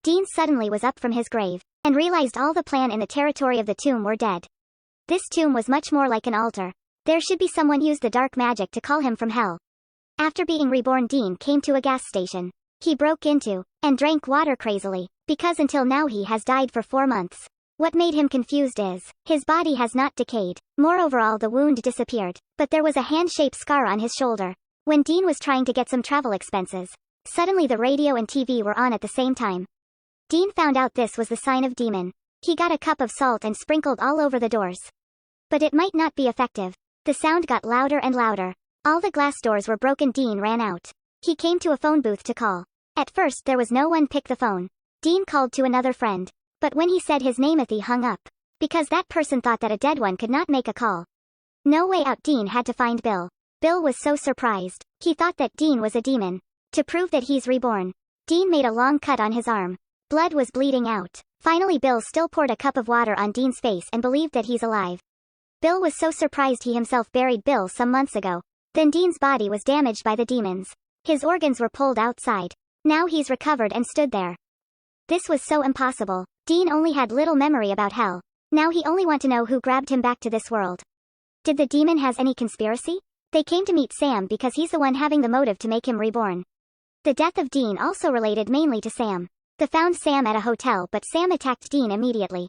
Dean suddenly was up from his grave, and realized all the plan in the territory of the tomb were dead. This tomb was much more like an altar. There should be someone used the dark magic to call him from hell. After being reborn, Dean came to a gas station. He broke into, and drank water crazily, because until now he has died for 4 months. What made him confused is, his body has not decayed. Moreover, all the wound disappeared, but there was a hand-shaped scar on his shoulder. When Dean was trying to get some travel expenses, suddenly the radio and TV were on at the same time. Dean found out this was the sign of demon. He got a cup of salt and sprinkled all over the doors. But it might not be effective. The sound got louder and louder. All the glass doors were broken. Dean ran out. He came to a phone booth to call. At first there was no one pick the phone. Dean called to another friend. But when he said his name, he hung up. Because that person thought that a dead one could not make a call. No way out. Dean had to find Bill. Bill was so surprised. He thought that Dean was a demon. To prove that he's reborn, Dean made a long cut on his arm. Blood was bleeding out. Finally Bill still poured a cup of water on Dean's face and believed that he's alive. Bill was so surprised he himself buried Bill some months ago. Then Dean's body was damaged by the demons. His organs were pulled outside. Now he's recovered and stood there. This was so impossible. Dean only had little memory about hell. Now he only want to know who grabbed him back to this world. Did the demon has any conspiracy? They came to meet Sam because he's the one having the motive to make him reborn. The death of Dean also related mainly to Sam. They found Sam at a hotel, but Sam attacked Dean immediately.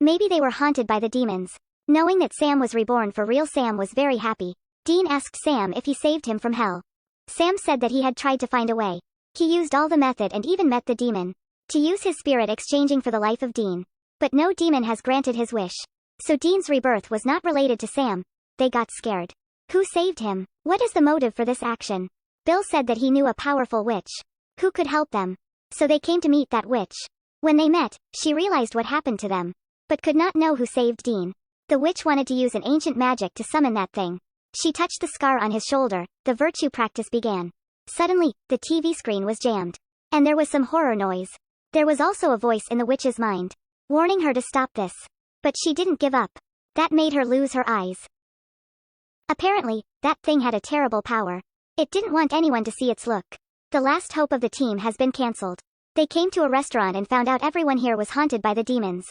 Maybe they were haunted by the demons. Knowing that Sam was reborn for real, Sam was very happy. Dean asked Sam if he saved him from hell. Sam said that he had tried to find a way. He used all the method and even met the demon to use his spirit exchanging for the life of Dean. But no demon has granted his wish. So Dean's rebirth was not related to Sam. They got scared. Who saved him? What is the motive for this action? Bill said that he knew a powerful witch who could help them. So they came to meet that witch. When they met, she realized what happened to them, but could not know who saved Dean. The witch wanted to use an ancient magic to summon that thing. She touched the scar on his shoulder. The virtue practice began. Suddenly, the TV screen was jammed. And there was some horror noise. There was also a voice in the witch's mind, warning her to stop this. But she didn't give up. That made her lose her eyes. Apparently, that thing had a terrible power. It didn't want anyone to see its look. The last hope of the team has been cancelled. They came to a restaurant and found out everyone here was haunted by the demons.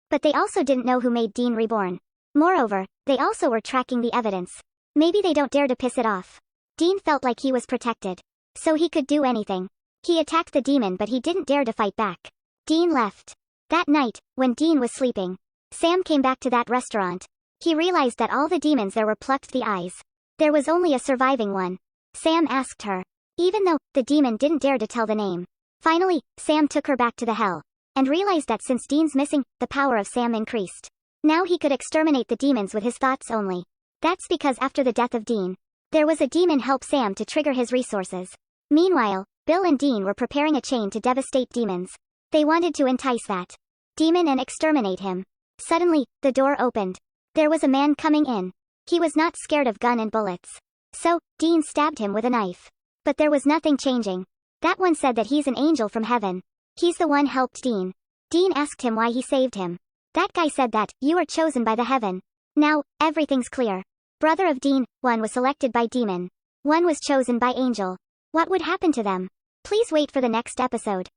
But they also didn't know who made Dean reborn. Moreover, they also were tracking the evidence. Maybe they don't dare to piss it off. Dean felt like he was protected. So he could do anything. He attacked the demon, but he didn't dare to fight back. Dean left. That night, when Dean was sleeping, Sam came back to that restaurant. He realized that all the demons there were plucked the eyes. There was only a surviving one. Sam asked her. Even though the demon didn't dare to tell the name. Finally, Sam took her back to the hell. And realized that since Dean's missing, the power of Sam increased. Now he could exterminate the demons with his thoughts only. That's because after the death of Dean, there was a demon help Sam to trigger his resources. Meanwhile, Bill and Dean were preparing a chain to devastate demons. They wanted to entice that demon and exterminate him. Suddenly, the door opened. There was a man coming in. He was not scared of gun and bullets. So, Dean stabbed him with a knife. But there was nothing changing. That one said that he's an angel from heaven. He's the one helped Dean. Dean asked him why he saved him. That guy said that, you are chosen by the heaven. Now, everything's clear. Brother of Dean, one was selected by demon. One was chosen by angel. What would happen to them? Please wait for the next episode.